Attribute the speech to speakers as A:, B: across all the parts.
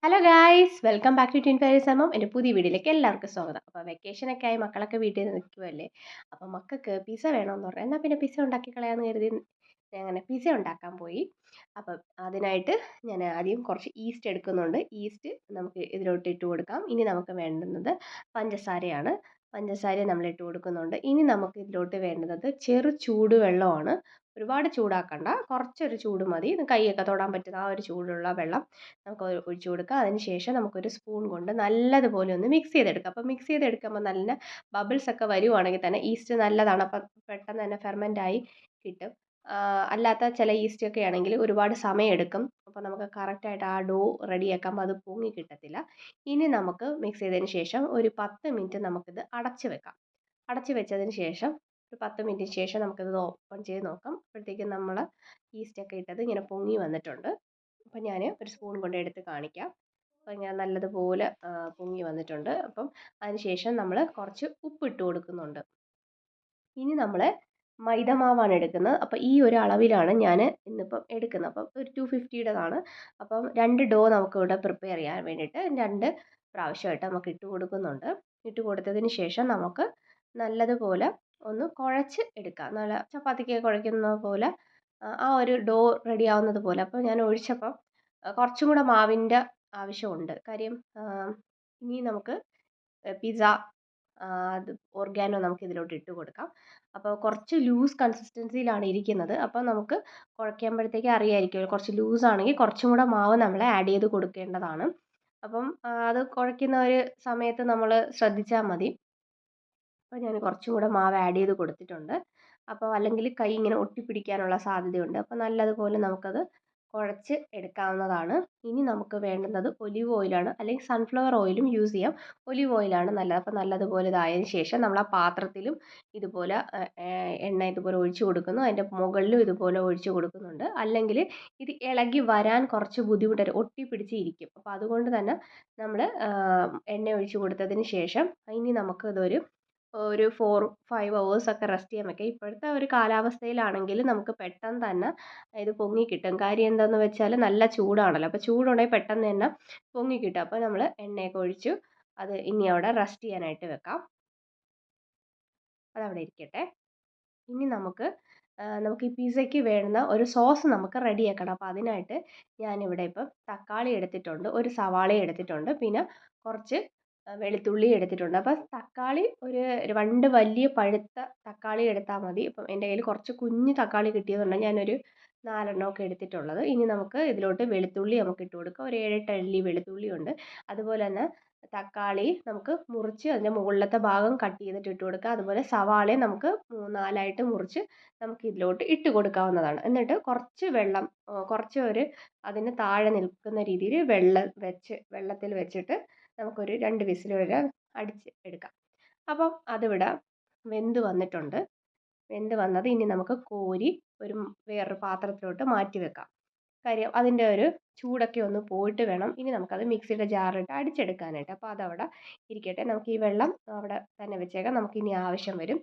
A: Hello guys welcome back to twin fairies അമ്മം എൻ്റെ പുതിയ വീഡിയോയിലേക്ക് എല്ലാവർക്കും സ്വാഗതം. അപ്പോൾ വെക്കേഷനൊക്കെ ആയി മക്കളൊക്കെ വീട്ടിൽ നിന്ന് നിൽക്കുമല്ലേ. അപ്പോൾ മക്കൾക്ക് പിസ്സ വേണമെന്ന് പറഞ്ഞു. എന്നാൽ പിന്നെ പിസ്സ ഉണ്ടാക്കി കളയാമെന്ന് കരുതി ഞാൻ അങ്ങനെ പിസ്സ ഉണ്ടാക്കാൻ പോയി. അപ്പം അതിനായിട്ട് ഞാൻ ആദ്യം കുറച്ച് ഈസ്റ്റ് എടുക്കുന്നുണ്ട്. ഈസ്റ്റ് നമുക്ക് ഇതിലോട്ട് ഇട്ട് കൊടുക്കാം. ഇനി നമുക്ക് വേണ്ടുന്നത് പഞ്ചസാരയാണ്. പഞ്ചസാര നമ്മൾ ഇട്ട് കൊടുക്കുന്നുണ്ട്. ഇനി നമുക്ക് ഇതിലോട്ട് വേണ്ടുന്നത് ചെറു ചൂടുവെള്ളമാണ്. ഒരുപാട് ചൂടാക്കണ്ട, കുറച്ചൊരു ചൂട് മതി. കൈയൊക്കെ തൊടാൻ പറ്റുന്ന ആ ഒരു ചൂടുള്ള വെള്ളം നമുക്ക് ഒഴിച്ചു കൊടുക്കുക. അതിന് ശേഷം നമുക്കൊരു സ്പൂൺ കൊണ്ട് നല്ലതുപോലെ ഒന്ന് മിക്സ് ചെയ്തെടുക്കാം. അപ്പോൾ മിക്സ് ചെയ്തെടുക്കുമ്പോൾ നല്ല ബബിൾസ് ഒക്കെ വരുവാണെങ്കിൽ തന്നെ ഈസ്റ്റ് നല്ലതാണ്. അപ്പം പെട്ടെന്ന് തന്നെ ഫെർമെൻ്റ് ആയി കിട്ടും. അല്ലാത്ത ചില ഈസ്റ്റ് ഒക്കെ ആണെങ്കിൽ ഒരുപാട് സമയം എടുക്കും. അപ്പോൾ നമുക്ക് കറക്റ്റായിട്ട് ആ ഡോ റെഡിയാക്കുമ്പോൾ അത് പൊങ്ങി കിട്ടത്തില്ല. ഇനി നമുക്ക് മിക്സ് ചെയ്തതിന് ശേഷം ഒരു 10 മിനിറ്റ് നമുക്കിത് അടച്ച് വെക്കാം. അടച്ച് വെച്ചതിന് ശേഷം ഒരു 10 മിനിറ്റിന് ശേഷം നമുക്കിത് ഓപ്പൺ ചെയ്ത് നോക്കാം. അപ്പോഴത്തേക്കും നമ്മൾ ഈസ്റ്റൊക്കെ ഇട്ടത് ഇങ്ങനെ പൊങ്ങി വന്നിട്ടുണ്ട്. അപ്പം ഞാൻ ഒരു സ്പൂൺ കൊണ്ട് എടുത്ത് കാണിക്കാം. അപ്പോൾ ഇങ്ങനെ നല്ലതുപോലെ പൊങ്ങി വന്നിട്ടുണ്ട്. അപ്പം അതിന് ശേഷം നമ്മൾ കുറച്ച് ഉപ്പിട്ട് കൊടുക്കുന്നുണ്ട്. ഇനി നമ്മൾ മൈദമാവാണ് എടുക്കുന്നത്. അപ്പോൾ ഈ ഒരു അളവിലാണ് ഞാൻ ഇന്നിപ്പം എടുക്കുന്നത്. അപ്പം ഒരു 250യുടേതാണ്. അപ്പം 2 ഡോ നമുക്കിവിടെ പ്രിപ്പയർ ചെയ്യാൻ വേണ്ടിയിട്ട് 2 പ്രാവശ്യമായിട്ട് നമുക്ക് ഇട്ട് കൊടുക്കുന്നുണ്ട്. ഇട്ട് കൊടുത്തതിന് ശേഷം നമുക്ക് നല്ലതുപോലെ ഒന്ന് കുഴച്ച് എടുക്കാം. നല്ല ചപ്പാത്തിക്ക് കുഴയ്ക്കുന്ന പോലെ ആ ഒരു ഡോ റെഡി ആവുന്നത് പോലെ. അപ്പോൾ ഞാൻ ഒഴിച്ചപ്പം കുറച്ചും കൂടെ മാവിൻ്റെ ആവശ്യമുണ്ട്. കാര്യം ഇനി നമുക്ക് പിസ്സ അത് ഓർഗാനോ നമുക്ക് ഇതിലോട്ട് ഇട്ട് കൊടുക്കാം. അപ്പോൾ കുറച്ച് ലൂസ് കൺസിസ്റ്റൻസിയിലാണ് ഇരിക്കുന്നത്. അപ്പോൾ നമുക്ക് കുഴയ്ക്കുമ്പോഴത്തേക്ക് അറിയായിരിക്കും, കുറച്ച് ലൂസ് ആണെങ്കിൽ കുറച്ചും കൂടെ മാവ് നമ്മൾ ആഡ് ചെയ്ത് കൊടുക്കേണ്ടതാണ്. അപ്പം അത് കുഴയ്ക്കുന്ന ഒരു സമയത്ത് നമ്മൾ ശ്രദ്ധിച്ചാൽ മതി. അപ്പോൾ ഞാൻ കുറച്ചും കൂടെ മാവ് ആഡ് ചെയ്ത് കൊടുത്തിട്ടുണ്ട്. അപ്പോൾ അല്ലെങ്കിൽ കൈ ഇങ്ങനെ ഒട്ടിപ്പിടിക്കാനുള്ള സാധ്യതയുണ്ട്. അപ്പോൾ നല്ലതുപോലെ നമുക്കത് കുഴച്ച് എടുക്കാവുന്നതാണ്. ഇനി നമുക്ക് വേണ്ടുന്നത് ഒലിവ് ഓയിലാണ്, അല്ലെങ്കിൽ സൺഫ്ലവർ ഓയിലും യൂസ് ചെയ്യാം. ഒലിവ് ഓയിലാണ് നല്ലത്. അപ്പോൾ നല്ലതുപോലെ ഇതായതിന് ശേഷം നമ്മൾ ആ പാത്രത്തിലും ഇതുപോലെ എണ്ണ ഇതുപോലെ ഒഴിച്ച് കൊടുക്കുന്നു. അതിൻ്റെ മുകളിലും ഇതുപോലെ ഒഴിച്ച് കൊടുക്കുന്നുണ്ട്. അല്ലെങ്കിൽ ഇത് ഇളകി വരാൻ കുറച്ച് ബുദ്ധിമുട്ടായിരിക്കും, ഒട്ടിപ്പിടിച്ച് ഇരിക്കും. അപ്പോൾ അതുകൊണ്ട് തന്നെ നമ്മൾ എണ്ണ ഒഴിച്ച് കൊടുത്തതിന് ശേഷം ഇനി നമുക്ക് ഇതൊരു 4-5 hours ഒക്കെ റെസ്റ്റ് ചെയ്യാൻ വെക്കാം. ഇപ്പോഴത്തെ ഒരു കാലാവസ്ഥയിലാണെങ്കിൽ നമുക്ക് പെട്ടെന്ന് തന്നെ ഇത് പൊങ്ങി കിട്ടും. കാര്യം എന്താണെന്ന് വെച്ചാൽ നല്ല ചൂടാണല്ലോ. അപ്പോൾ ചൂടുണ്ടെങ്കിൽ പെട്ടെന്ന് തന്നെ പൊങ്ങി കിട്ടും. അപ്പോൾ നമ്മൾ എണ്ണയൊക്കെ ഒഴിച്ചു അത് ഇനി അവിടെ റെസ്റ്റ് ചെയ്യാനായിട്ട് വെക്കാം. അതവിടെ ഇരിക്കട്ടെ. ഇനി നമുക്ക് ഈ പിസ്സയ്ക്ക് വേണ്ടുന്ന ഒരു സോസ് നമുക്ക് റെഡിയാക്കണം. അപ്പോൾ അതിനായിട്ട് ഞാനിവിടെ ഇപ്പം തക്കാളി എടുത്തിട്ടുണ്ട്, ഒരു സവാള എടുത്തിട്ടുണ്ട്, പിന്നെ കുറച്ച് വെളുത്തുള്ളി എടുത്തിട്ടുണ്ട്. അപ്പോൾ തക്കാളി ഒരു 2 വലിയ പഴുത്ത തക്കാളി എടുത്താൽ മതി. ഇപ്പം എൻ്റെ കയ്യിൽ കുറച്ച് കുഞ്ഞ് തക്കാളി കിട്ടിയതുകൊണ്ട് ഞാനൊരു 4 ഒക്കെ എടുത്തിട്ടുള്ളത്. ഇനി നമുക്ക് ഇതിലോട്ട് വെളുത്തുള്ളി നമുക്ക് ഇട്ട് കൊടുക്കാം. ഒരു 7-8 അല്ലി വെളുത്തുള്ളി ഉണ്ട്. അതുപോലെ തന്നെ തക്കാളി നമുക്ക് മുറിച്ച് അതിൻ്റെ മുകളിലത്തെ ഭാഗം കട്ട് ചെയ്തിട്ട് ഇട്ട് കൊടുക്കുക. അതുപോലെ സവാളയും നമുക്ക് 4ആയിട്ട് മുറിച്ച് നമുക്ക് ഇതിലോട്ട് ഇട്ട് കൊടുക്കാവുന്നതാണ്. എന്നിട്ട് കുറച്ച് വെള്ളം, കുറച്ച് അതിന് താഴെ നിൽക്കുന്ന രീതിയിൽ വെള്ളത്തിൽ വെച്ചിട്ട് നമുക്കൊരു 2 വിസിൽ വരെ അടിച്ച് എടുക്കാം. അപ്പം അതിവിടെ വെന്ത് വന്നിട്ടുണ്ട്. വെന്ത് വന്നത് ഇനി നമുക്ക് കോരി വേറൊരു പാത്രത്തിലോട്ട് മാറ്റി വെക്കാം. കാര്യം അതിൻ്റെ ഒരു ചൂടൊക്കെ ഒന്ന് പോയിട്ട് വേണം ഇനി നമുക്കത് മിക്സിയുടെ ജാറിലിട്ട് അടിച്ചെടുക്കാനായിട്ട്. അപ്പോൾ അതവിടെ ഇരിക്കട്ടെ. നമുക്ക് ഈ വെള്ളം അവിടെ തന്നെ വെച്ചേക്കാം. നമുക്കിനി ആവശ്യം വരും.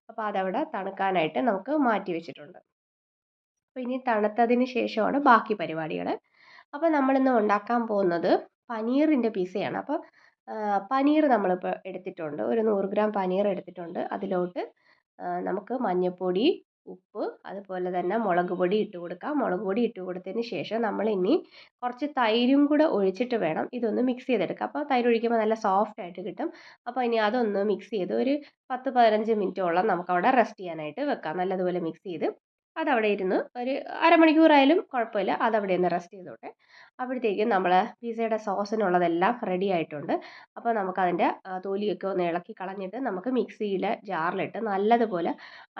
A: അപ്പോൾ അതവിടെ തണുക്കാനായിട്ട് നമുക്ക് മാറ്റി വെച്ചിട്ടുണ്ട്. അപ്പോൾ ഇനി തണുത്തതിന് ശേഷമാണ് ബാക്കി പരിപാടികൾ. അപ്പോൾ നമ്മളിന്ന് ഉണ്ടാക്കാൻ പോകുന്നത് പനീറിൻ്റെ പിസ്സയാണ്. അപ്പോൾ പനീർ നമ്മളിപ്പോൾ എടുത്തിട്ടുണ്ട്. ഒരു 100 ഗ്രാം പനീർ എടുത്തിട്ടുണ്ട്. അതിലോട്ട് നമുക്ക് മഞ്ഞൾപ്പൊടി, ഉപ്പ്, അതുപോലെ തന്നെ മുളക് പൊടി ഇട്ട് കൊടുക്കാം. മുളക് പൊടി ഇട്ട് കൊടുത്തതിന് ശേഷം നമ്മളിനി കുറച്ച് തൈരും കൂടെ ഒഴിച്ചിട്ട് വേണം ഇതൊന്ന് മിക്സ് ചെയ്തെടുക്കാം. അപ്പോൾ തൈര് ഒഴിക്കുമ്പോൾ നല്ല സോഫ്റ്റ് ആയിട്ട് കിട്ടും. അപ്പോൾ ഇനി അതൊന്ന് മിക്സ് ചെയ്ത് ഒരു 10-15 മിനിറ്റോളം നമുക്കവിടെ റെസ്റ്റ് ചെയ്യാനായിട്ട് വെക്കാം. നല്ലതുപോലെ മിക്സ് ചെയ്ത് അതവിടെ ഇരുന്ന് ഒരു അരമണിക്കൂറായാലും കുഴപ്പമില്ല. അതവിടെ ഒന്ന് റെസ്റ്റ് ചെയ്തോട്ടെ. അപ്പോഴത്തേക്കും നമ്മൾ പിസ്സയുടെ സോസിനുള്ളതെല്ലാം റെഡി ആയിട്ടുണ്ട്. അപ്പോൾ നമുക്കതിൻ്റെ തൊലിയൊക്കെ ഒന്ന് ഇളക്കി കളഞ്ഞിട്ട് നമുക്ക് മിക്സിയിലെ ജാറിലിട്ട് നല്ലതുപോലെ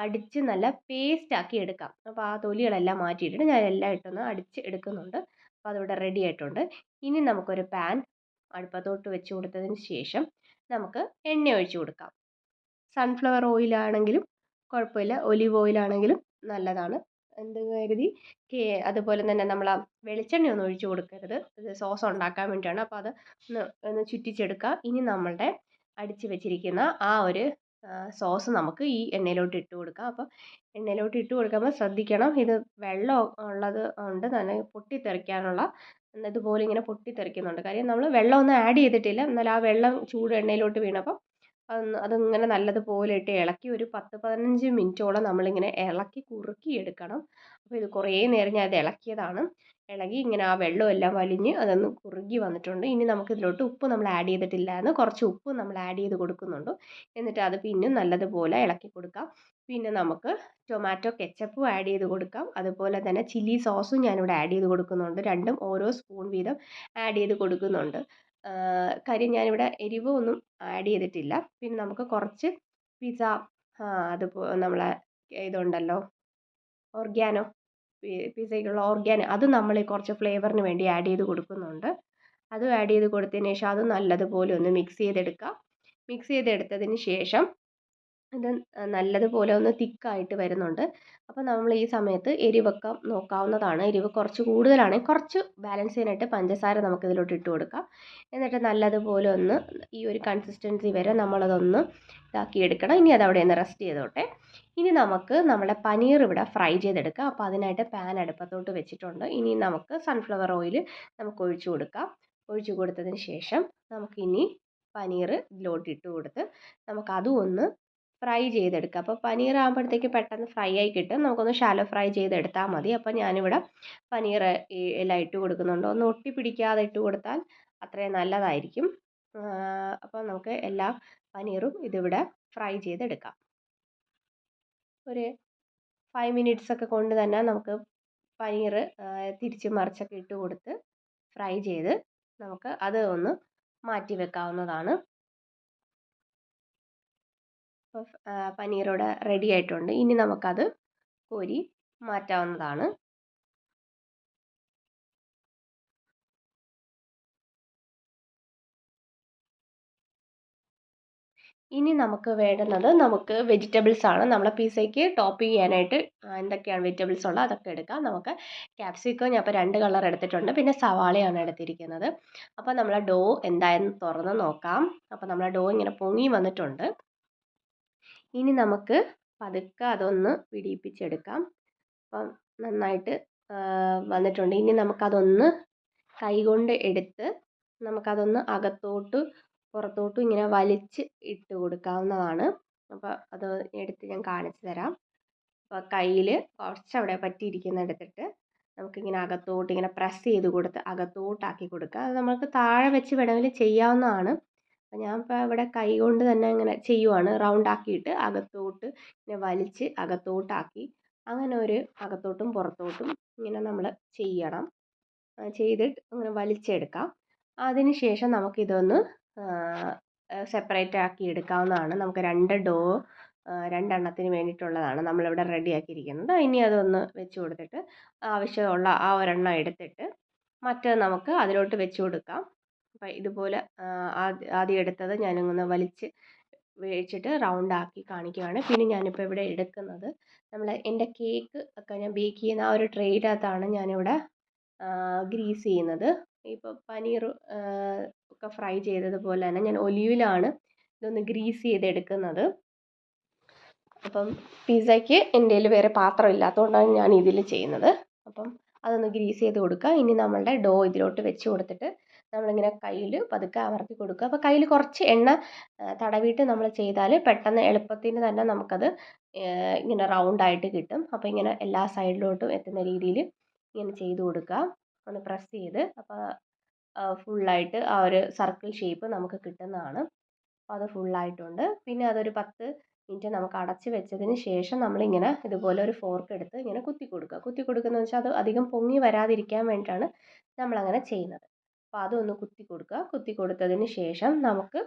A: അടിച്ച് നല്ല പേസ്റ്റാക്കി എടുക്കാം. അപ്പോൾ ആ തൊലികളെല്ലാം മാറ്റിയിട്ടിട്ട് ഞാൻ എല്ലാം ഇട്ടൊന്ന് അടിച്ച് എടുക്കുന്നുണ്ട്. അപ്പോൾ അതിവിടെ റെഡി ആയിട്ടുണ്ട്. ഇനി നമുക്കൊരു പാൻ അടുപ്പത്തോട്ട് വെച്ച് കൊടുത്തതിന് ശേഷം നമുക്ക് എണ്ണ ഒഴിച്ച് കൊടുക്കാം. സൺഫ്ലവർ ഓയിലാണെങ്കിലും കുഴപ്പമില്ല, ഒലിവ് ഓയിലാണെങ്കിലും നല്ലതാണ്. എന്ത് കരുതി അതുപോലെ തന്നെ നമ്മൾ ആ വെളിച്ചെണ്ണയൊന്നും ഒഴിച്ച് കൊടുക്കരുത്. ഇത് സോസ് ഉണ്ടാക്കാൻ വേണ്ടിയാണ്. അപ്പോൾ അത് ഒന്ന് ചുറ്റിച്ചെടുക്കുക. ഇനി നമ്മളുടെ അടിച്ച് വെച്ചിരിക്കുന്ന ആ ഒരു സോസ് നമുക്ക് ഈ എണ്ണയിലോട്ട് ഇട്ട് കൊടുക്കാം. അപ്പോൾ എണ്ണയിലോട്ട് ഇട്ട് കൊടുക്കുമ്പോൾ ശ്രദ്ധിക്കണം, ഇത് വെള്ളം ഉള്ളത് കൊണ്ട് തന്നെ പൊട്ടിത്തെറിക്കാനുള്ള ഇതുപോലെ ഇങ്ങനെ പൊട്ടിത്തെറിക്കുന്നുണ്ട്. കാര്യം നമ്മൾ വെള്ളമൊന്നും ആഡ് ചെയ്തിട്ടില്ല. എന്നാൽ ആ വെള്ളം ചൂട് എണ്ണയിലോട്ട് വീണപ്പം അതിങ്ങനെ നല്ലതുപോലെ ഇട്ട് ഇളക്കി ഒരു 10, 15 മിനിറ്റോളം നമ്മളിങ്ങനെ ഇളക്കി കുറുക്കി എടുക്കണം. അപ്പോൾ ഇത് കുറേ നേരം ഞാൻ അത് ഇളക്കിയതാണ്. ഇളകി ഇങ്ങനെ ആ വെള്ളമെല്ലാം വലിഞ്ഞ് അതൊന്ന് കുറുകി വന്നിട്ടുണ്ട്. ഇനി നമുക്ക് ഇതിലോട്ട് ഉപ്പ് നമ്മൾ ആഡ് ചെയ്തിട്ടില്ലായിരുന്നു. കുറച്ച് ഉപ്പ് നമ്മൾ ആഡ് ചെയ്ത് കൊടുക്കുന്നുണ്ട്. എന്നിട്ട് അത് പിന്നെ നല്ലതുപോലെ ഇളക്കി കൊടുക്കാം. പിന്നെ നമുക്ക് ടൊമാറ്റോ കെച്ചപ്പും ആഡ് ചെയ്ത് കൊടുക്കാം. അതുപോലെ തന്നെ ചില്ലി സോസും ഞാനിവിടെ ആഡ് ചെയ്ത് കൊടുക്കുന്നുണ്ട്. രണ്ടും ഓരോ സ്പൂൺ വീതം ആഡ് ചെയ്ത് കൊടുക്കുന്നുണ്ട്. കാര്യം ഞാനിവിടെ എരിവ് ഒന്നും ആഡ് ചെയ്തിട്ടില്ല. പിന്നെ നമുക്ക് കുറച്ച് പിസ്സ നമ്മളെ ഇതുണ്ടല്ലോ ഓർഗാനോ, പിസ്സയ്ക്കുള്ള ഓർഗാനോ അത് നമ്മൾ കുറച്ച് ഫ്ലേവറിന് വേണ്ടി ആഡ് ചെയ്ത് കൊടുക്കുന്നുണ്ട്. അതും ആഡ് ചെയ്ത് കൊടുത്തതിന് ശേഷം അത് നല്ലതുപോലെ ഒന്ന് മിക്സ് ചെയ്തെടുക്കാം. മിക്സ് ചെയ്തെടുത്തതിന് ശേഷം ഇത് നല്ലതുപോലെ ഒന്ന് തിക്കായിട്ട് വരുന്നുണ്ട്. അപ്പോൾ നമ്മൾ ഈ സമയത്ത് എരിവൊക്കെ നോക്കാവുന്നതാണ്. എരിവ് കുറച്ച് കൂടുതലാണെങ്കിൽ കുറച്ച് ബാലൻസ് ചെയ്യാനായിട്ട് പഞ്ചസാര നമുക്ക് ഇതിലോട്ട് ഇട്ട് കൊടുക്കാം. എന്നിട്ട് നല്ലതുപോലെ ഒന്ന് ഈ ഒരു കൺസിസ്റ്റൻസി വരെ നമ്മളതൊന്ന് ഇതാക്കിയെടുക്കണം. ഇനി അതവിടെ ഒന്ന് റെസ്റ്റ് ചെയ്തോട്ടെ. ഇനി നമുക്ക് നമ്മുടെ പനീർ ഇവിടെ ഫ്രൈ ചെയ്തെടുക്കാം. അപ്പോൾ അതിനായിട്ട് പാൻ അടുപ്പത്തോട്ട് വെച്ചിട്ടുണ്ട്. ഇനി നമുക്ക് സൺഫ്ലവർ ഓയിൽ നമുക്ക് ഒഴിച്ചു കൊടുക്കാം. ഒഴിച്ചു കൊടുത്തതിന് ശേഷം നമുക്കിനി പനീർ ഇതിലോട്ട് ഇട്ട് കൊടുത്ത് നമുക്കതും ഒന്ന് ഫ്രൈ ചെയ്തെടുക്കുക. അപ്പോൾ പനീർ ആകുമ്പോഴത്തേക്ക് പെട്ടെന്ന് ഫ്രൈ ആയി കിട്ടും. നമുക്കൊന്ന് ഷാലോ ഫ്രൈ ചെയ്തെടുത്താൽ മതി. അപ്പോൾ ഞാനിവിടെ പനീർ എല്ലാം ഇട്ട് കൊടുക്കുന്നുണ്ട്. ഒന്ന് ഒട്ടിപ്പിടിക്കാതെ ഇട്ട് കൊടുത്താൽ അത്രയും നല്ലതായിരിക്കും. അപ്പോൾ നമുക്ക് എല്ലാ പനീറും ഇതിവിടെ ഫ്രൈ ചെയ്തെടുക്കാം. ഒരു 5 മിനിറ്റ്സ് ഒക്കെ കൊണ്ട് തന്നെ നമുക്ക് പനീർ തിരിച്ച് മറിച്ചൊക്കെ ഇട്ട് കൊടുത്ത് ഫ്രൈ ചെയ്ത് നമുക്ക് അത് ഒന്ന് മാറ്റി വെക്കാവുന്നതാണ്. പനീർ ഇവിടെ റെഡി ആയിട്ടുണ്ട്. ഇനി നമുക്കത് കോരി മാറ്റാവുന്നതാണ്. ഇനി നമുക്ക് വേണ്ടുന്നത് നമുക്ക് വെജിറ്റബിൾസ് ആണ്. നമ്മളെ പിസ്സയ്ക്ക് ടോപ്പ് ചെയ്യാനായിട്ട് എന്തൊക്കെയാണ് വെജിറ്റബിൾസ് ഉള്ളത് അതൊക്കെ എടുക്കാം. നമുക്ക് ക്യാപ്സിക്കം ഞാൻ ഇപ്പോൾ 2 കളർ എടുത്തിട്ടുണ്ട്. പിന്നെ സവാളയാണ് എടുത്തിരിക്കുന്നത്. അപ്പോൾ നമ്മളെ ഡോ എന്തായെന്ന് തുറന്ന് നോക്കാം. അപ്പോൾ നമ്മളെ ഡോ ഇങ്ങനെ പൊങ്ങി വന്നിട്ടുണ്ട്. ഇനി നമുക്ക് പതുക്കെ അതൊന്ന് പിടിപ്പിച്ചെടുക്കാം. അപ്പം നന്നായിട്ട് വന്നിട്ടുണ്ട്. ഇനി നമുക്കതൊന്ന് കൈകൊണ്ട് എടുത്ത് നമുക്കതൊന്ന് അകത്തോട്ട് പുറത്തോട്ടും ഇങ്ങനെ വലിച്ച് ഇട്ട് കൊടുക്കാവുന്നതാണ്. അപ്പോൾ അത് എടുത്ത് ഞാൻ കാണിച്ചു തരാം. അപ്പോൾ കയ്യിൽ കുറച്ചവിടെ പറ്റിയിരിക്കുന്ന എടുത്തിട്ട് നമുക്കിങ്ങനെ അകത്തോട്ട് ഇങ്ങനെ പ്രസ് ചെയ്ത് കൊടുത്ത് അകത്തോട്ടാക്കി കൊടുക്കുക. അത് നമുക്ക് താഴെ വെച്ച് വേണമെങ്കിൽ ചെയ്യാവുന്നതാണ്. അപ്പോൾ ഞാൻ ഇപ്പോൾ ഇവിടെ കൈ കൊണ്ട് തന്നെ ഇങ്ങനെ ചെയ്യുവാണ്. റൗണ്ട് ആക്കിയിട്ട് അകത്തോട്ട് ഇങ്ങനെ വലിച്ച് അകത്തോട്ടാക്കി അങ്ങനെ ഒരു അകത്തോട്ടും പുറത്തോട്ടും ഇങ്ങനെ നമ്മൾ ചെയ്യണം. ചെയ്തിട്ട് അങ്ങനെ വലിച്ചെടുക്കാം. അതിന് ശേഷം നമുക്കിതൊന്ന് സെപ്പറേറ്റ് ആക്കി എടുക്കാവുന്നതാണ്. നമുക്ക് 2 ഡോ 2 എണ്ണത്തിന് വേണ്ടിയിട്ടുള്ളതാണ് നമ്മളിവിടെ റെഡി ആക്കിയിരിക്കുന്നത്. ഇനി അതൊന്ന് വെച്ച് കൊടുത്തിട്ട് ആവശ്യമുള്ള ആ ഒരെണ്ണം എടുത്തിട്ട് മറ്റേത് നമുക്ക് അതിലോട്ട് വെച്ച് കൊടുക്കാം. അപ്പോൾ ഇതുപോലെ ആദ്യം എടുത്തത് ഞാനിങ്ങനെ വലിച്ച് വെച്ചിട്ട് റൗണ്ട് ആക്കി കാണിക്കുകയാണ്. പിന്നെ ഞാനിപ്പോൾ ഇവിടെ എടുക്കുന്നത് എൻ്റെ കേക്ക് ഒക്കെ ഞാൻ ബേക്ക് ചെയ്യുന്ന ആ ഒരു ട്രേയിനകത്താണ് ഞാനിവിടെ ഗ്രീസ് ചെയ്യുന്നത്. ഇപ്പോൾ പനീർ ഒക്കെ ഫ്രൈ ചെയ്തതുപോലെ തന്നെ ഞാൻ ഒലിവിലാണ് ഇതൊന്ന് ഗ്രീസ് ചെയ്തെടുക്കുന്നത്. അപ്പം പിസ്സയ്ക്ക് എൻ്റെ കയ്യിൽ വേറെ പാത്രം ഇല്ലാത്തതുകൊണ്ടാണ് ഞാൻ ഇതിൽ ചെയ്യുന്നത്. അപ്പം അതൊന്ന് ഗ്രീസ് ചെയ്ത് കൊടുക്കുക. ഇനി നമ്മളുടെ ഡോ ഇതിലോട്ട് വെച്ച് കൊടുത്തിട്ട് നമ്മളിങ്ങനെ കയ്യിൽ പതുക്കെ അമർത്തി കൊടുക്കുക. അപ്പോൾ കയ്യിൽ കുറച്ച് എണ്ണ തടവിയിട്ട് നമ്മൾ ചെയ്താൽ പെട്ടെന്ന് എളുപ്പത്തിന് തന്നെ നമുക്കത് ഇങ്ങനെ റൗണ്ടായിട്ട് കിട്ടും. അപ്പോൾ ഇങ്ങനെ എല്ലാ സൈഡിലോട്ടും എത്തുന്ന രീതിയിൽ ഇങ്ങനെ ചെയ്ത് കൊടുക്കുക. ഒന്ന് പ്രസ് ചെയ്ത് അപ്പോൾ ഫുള്ളായിട്ട് ആ ഒരു സർക്കിൾ ഷേപ്പ് നമുക്ക് കിട്ടുന്നതാണ്. അപ്പോൾ അത് ഫുള്ളായിട്ടുണ്ട്. പിന്നെ അതൊരു 10 മിനിറ്റ് നമുക്ക് അടച്ച് വെച്ചതിന് ശേഷം നമ്മളിങ്ങനെ ഇതുപോലെ ഒരു ഫോർക്ക് എടുത്ത് ഇങ്ങനെ കുത്തി കൊടുക്കുക. കുത്തി കൊടുക്കുന്നത് വെച്ചാൽ അത് അധികം പൊങ്ങി വരാതിരിക്കാൻ വേണ്ടിയിട്ടാണ് നമ്മളങ്ങനെ ചെയ്യുന്നത്. അപ്പോൾ അതൊന്ന് കുത്തി കൊടുക്കുക. കുത്തി കൊടുത്തതിന് ശേഷം നമുക്ക്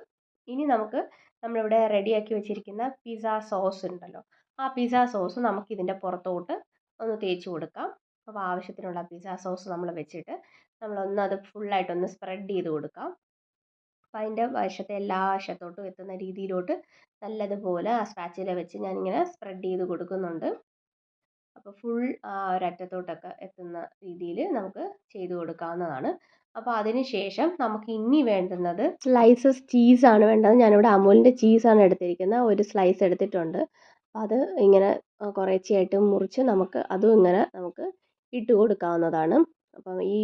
A: നമ്മളിവിടെ റെഡിയാക്കി വെച്ചിരിക്കുന്ന പിസ്സ സോസ് ഉണ്ടല്ലോ, ആ പിസ്സ സോസ് നമുക്ക് ഇതിൻ്റെ പുറത്തോട്ട് ഒന്ന് തേച്ച് കൊടുക്കാം. അപ്പോൾ ആവശ്യത്തിനുള്ള പിസ്സ സോസ് നമ്മൾ വെച്ചിട്ട് നമ്മളൊന്ന് അത് ഫുള്ളായിട്ടൊന്ന് സ്പ്രെഡ് ചെയ്ത് കൊടുക്കാം. അപ്പോൾ അതിൻ്റെ എല്ലാ വശത്തോട്ടും എത്തുന്ന രീതിയിലോട്ട് നല്ലതുപോലെ ആ സ്പാച്ചില വെച്ച് ഞാനിങ്ങനെ സ്പ്രെഡ് ചെയ്ത് കൊടുക്കുന്നുണ്ട്. അപ്പോൾ ഫുൾ ആ ഒരറ്റത്തോട്ടൊക്കെ എത്തുന്ന രീതിയിൽ നമുക്ക് ചെയ്ത് കൊടുക്കാവുന്നതാണ്. അപ്പോൾ അതിന് ശേഷം നമുക്ക് ഇനി വേണ്ടുന്നത് സ്ലൈസസ് ചീസാണ് വേണ്ടത്. ഞാനിവിടെ അമൂലിൻ്റെ ചീസാണ് എടുത്തിരിക്കുന്നത്. ഒരു സ്ലൈസ് എടുത്തിട്ടുണ്ട്. അപ്പോൾ അത് ഇങ്ങനെ കുറേശ്ശെയായിട്ട് മുറിച്ച് അതും ഇങ്ങനെ നമുക്ക് ഇട്ട് കൊടുക്കാവുന്നതാണ്. അപ്പം ഈ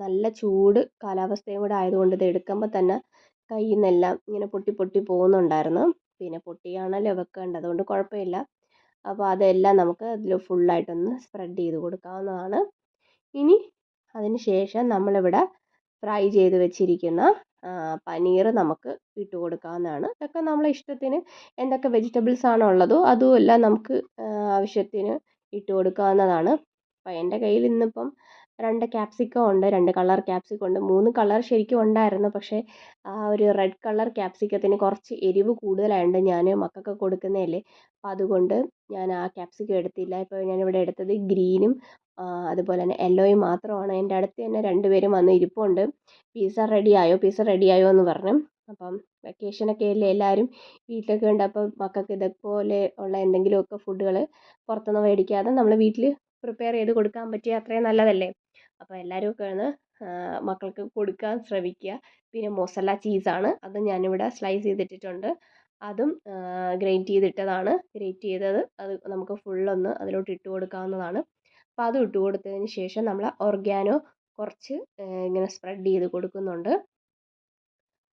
A: നല്ല ചൂട് കാലാവസ്ഥയും കൂടെ ആയതുകൊണ്ട് ഇത് എടുക്കുമ്പോൾ തന്നെ കയ്യിൽ നിന്നെല്ലാം ഇങ്ങനെ പൊട്ടി പൊട്ടി പോകുന്നുണ്ടായിരുന്നു. പിന്നെ പൊട്ടിയാണല്ലോ വെക്കേണ്ടത്, അതുകൊണ്ട് കുഴപ്പമില്ല. അപ്പോൾ അതെല്ലാം നമുക്ക് അതിൽ ഫുള്ളായിട്ടൊന്ന് സ്പ്രെഡ് ചെയ്ത് കൊടുക്കാവുന്നതാണ്. ഇനി അതിന് ശേഷം നമ്മളിവിടെ ഫ്രൈ ചെയ്ത് വെച്ചിരിക്കുന്ന പനീർ നമുക്ക് ഇട്ട് കൊടുക്കാവുന്നതാണ്. ഇതൊക്കെ നമ്മളെ ഇഷ്ടത്തിന് എന്തൊക്കെ വെജിറ്റബിൾസ് ആണോ ഉള്ളതോ അതും എല്ലാം നമുക്ക് ആവശ്യത്തിന് ഇട്ട് കൊടുക്കാവുന്നതാണ്. അപ്പോൾ എൻ്റെ കയ്യിൽ ഇന്നിപ്പം 2 ക്യാപ്സിക്കം ഉണ്ട്, 2 കളർ ക്യാപ്സിക്കം ഉണ്ട്. 3 കളർ ശരിക്കും ഉണ്ടായിരുന്നു, പക്ഷേ ആ ഒരു റെഡ് കളർ ക്യാപ്സിക്കത്തിന് കുറച്ച് എരിവ് കൂടുതലായതുകൊണ്ട് ഞാൻ മക്കൾക്ക് കൊടുക്കുന്നതല്ലേ, അപ്പോൾ അതുകൊണ്ട് ഞാൻ ആ ക്യാപ്സിക്കം എടുത്തില്ല. ഇപ്പോൾ ഞാനിവിടെ എടുത്തത് ഗ്രീനും അതുപോലെ തന്നെ യെല്ലോയും മാത്രമാണ്. എൻ്റെ അടുത്ത് തന്നെ 2 പേരും വന്ന് ഇരിപ്പുണ്ട്. പിസ്സ റെഡി ആയോ എന്ന് പറഞ്ഞു. അപ്പം വെക്കേഷനൊക്കെ അല്ലേ, എല്ലാവരും വീട്ടിലൊക്കെ ഉണ്ട്. അപ്പോൾ മക്കൾക്ക് ഇതുപോലെ ഉള്ള എന്തെങ്കിലുമൊക്കെ ഫുഡുകൾ പുറത്തുനിന്ന് മേടിക്കാതെ നമ്മൾ വീട്ടിൽ പ്രിപ്പയർ ചെയ്ത് കൊടുക്കാൻ പറ്റിയ അത്രയും നല്ലതല്ലേ. അപ്പോൾ എല്ലാവരും ഒക്കെ ഒന്ന് മക്കൾക്ക് കൊടുക്കാൻ ശ്രമിക്കുക. പിന്നെ മൊസല്ല ചീസാണ്, അത് ഞാനിവിടെ സ്ലൈസ് ചെയ്തിട്ടിട്ടുണ്ട്. അതും ഗ്രേറ്റ് ചെയ്തത് അത് നമുക്ക് ഫുള്ളൊന്ന് അതിലോട്ട് ഇട്ട് കൊടുക്കാവുന്നതാണ്. അപ്പോൾ അതും ഇട്ട് കൊടുത്തതിന് ശേഷം നമ്മൾ ഓർഗാനോ കുറച്ച് ഇങ്ങനെ സ്പ്രെഡ് ചെയ്ത് കൊടുക്കുന്നുണ്ട്.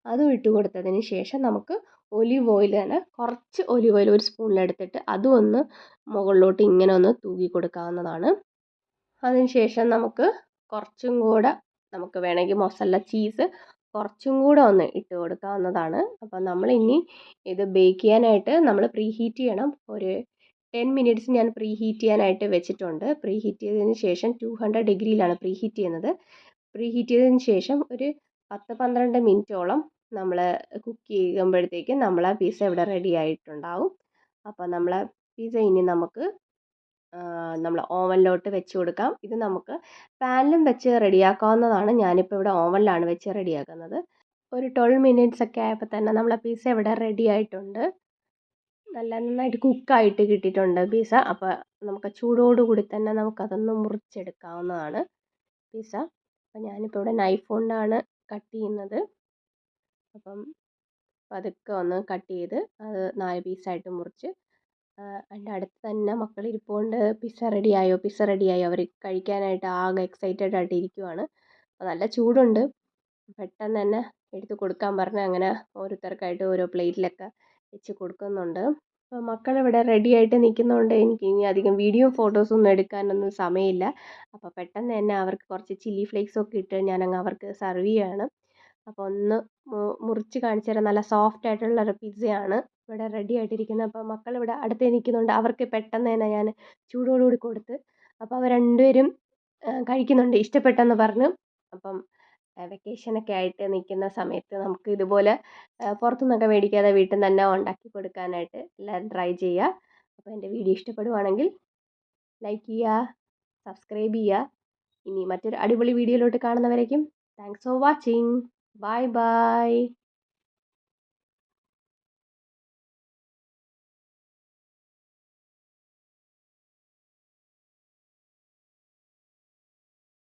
A: അതും ഇട്ട് കൊടുത്തതിന് ശേഷം നമുക്ക് ഒലിവ് ഓയിൽ തന്നെ കുറച്ച് ഒലിവ് ഓയിൽ ഒരു സ്പൂണിലെടുത്തിട്ട് അതും ഒന്ന് മുകളിലോട്ട് ഇങ്ങനെ ഒന്ന് തൂകി കൊടുക്കാവുന്നതാണ്. അതിന് ശേഷം നമുക്ക് കുറച്ചും കൂടെ നമുക്ക് വേണമെങ്കിൽ മൊസല്ല ചീസ് കുറച്ചും കൂടെ ഒന്ന് ഇട്ട് കൊടുക്കാവുന്നതാണ്. അപ്പം നമ്മൾ ഇനി ഇത് ബേക്ക് ചെയ്യാനായിട്ട് നമ്മൾ പ്രീ ഹീറ്റ് ചെയ്യണം. ഒരു 10 മിനിറ്റ്സ് ഞാൻ പ്രീ ഹീറ്റ് ചെയ്യാനായിട്ട് വെച്ചിട്ടുണ്ട്. പ്രീ ഹീറ്റ് ചെയ്തതിന് ശേഷം 200 ഡിഗ്രിയിലാണ് പ്രീ ഹീറ്റ് ചെയ്യുന്നത്. പ്രീ ഹീറ്റ് ചെയ്തതിന് ശേഷം ഒരു 10-12 മിനിറ്റോളം നമ്മൾ കുക്ക് ചെയ്യുമ്പോഴത്തേക്കും നമ്മളെ പിസ്സ ഇവിടെ റെഡി ആയിട്ടുണ്ടാവും. അപ്പോൾ നമ്മളെ പിസ്സ ഇനി നമുക്ക് നമ്മൾ ഓവനിലോട്ട് വെച്ച് കൊടുക്കാം. ഇത് നമുക്ക് പാനിലും വെച്ച് റെഡിയാക്കാവുന്നതാണ്. ഞാനിപ്പോൾ ഇവിടെ ഓവനിലാണ് വെച്ച് റെഡിയാക്കുന്നത്. ഒരു 12 മിനിറ്റ്സ് ഒക്കെ ആയപ്പോൾ തന്നെ നമ്മളെ പിസ്സ ഇവിടെ റെഡി ആയിട്ടുണ്ട്. നല്ല നന്നായിട്ട് കുക്കായിട്ട് കിട്ടിയിട്ടുണ്ട് പിസ്സ. അപ്പോൾ നമുക്ക് ചൂടോടുകൂടി തന്നെ നമുക്കതൊന്ന് മുറിച്ചെടുക്കാവുന്നതാണ് പിസ്സ. അപ്പോൾ ഞാനിപ്പോൾ ഇവിടെ നൈഫ് കൊണ്ടാണ് കട്ട് ചെയ്യുന്നത്. അപ്പം പതുക്കെ ഒന്ന് കട്ട് ചെയ്ത് അത് 4 പീസായിട്ട് മുറിച്ച് അതിൻ്റെ അടുത്ത് തന്നെ മക്കളിരിപ്പുണ്ട്. പിസ്സ റെഡിയായോ അവർ കഴിക്കാനായിട്ട് ആകെ എക്സൈറ്റഡ് ആയിട്ട് ഇരിക്കുവാണ്. അപ്പോൾ നല്ല ചൂടുണ്ട്, പെട്ടെന്ന് തന്നെ എടുത്ത് കൊടുക്കാൻ പറഞ്ഞ് അങ്ങനെ ഓരോരുത്തർക്കായിട്ട് ഓരോ പ്ലേറ്റിലൊക്കെ വെച്ച് കൊടുക്കുന്നുണ്ട്. അപ്പോൾ മക്കളിവിടെ റെഡി ആയിട്ട് നിൽക്കുന്നതുകൊണ്ട് എനിക്ക് ഇനി അധികം വീഡിയോ ഫോട്ടോസൊന്നും എടുക്കാനൊന്നും സമയമില്ല. അപ്പോൾ പെട്ടെന്ന് തന്നെ അവർക്ക് കുറച്ച് ചില്ലി ഫ്ലേക്സൊക്കെ ഇട്ട് ഞാനങ്ങ് അവർക്ക് സെർവ് ചെയ്യുകയാണ്. അപ്പോൾ ഒന്ന് മുറിച്ച് കാണിച്ചു തരാം. നല്ല സോഫ്റ്റ് ആയിട്ടുള്ളൊരു പിസ്സയാണ് ഇവിടെ റെഡി ആയിട്ടിരിക്കുന്നത്. അപ്പോൾ മക്കളിവിടെ അടുത്ത് നിൽക്കുന്നുണ്ട്, അവർക്ക് പെട്ടെന്ന് തന്നെ ഞാൻ ചൂടോടുകൂടി കൊടുത്ത്. അപ്പോൾ അവർ രണ്ടുപേരും കഴിക്കുന്നുണ്ട്, ഇഷ്ടപ്പെട്ടെന്ന് പറഞ്ഞു. അപ്പം വെക്കേഷനൊക്കെ ആയിട്ട് നിൽക്കുന്ന സമയത്ത് നമുക്ക് ഇതുപോലെ പുറത്തുനിന്നൊക്കെ മേടിക്കാതെ വീട്ടിൽ നിന്ന് തന്നെ ഉണ്ടാക്കി കൊടുക്കാനായിട്ട് എല്ലാവരും ട്രൈ ചെയ്യുക. അപ്പോൾ എൻ്റെ വീഡിയോ ഇഷ്ടപ്പെടുവാണെങ്കിൽ ലൈക്ക് ചെയ്യുക, സബ്സ്ക്രൈബ് ചെയ്യുക. ഇനി മറ്റൊരു അടിപൊളി വീഡിയോയിലോട്ട് കാണുന്നവരേക്കും thanks for watching. Bye by.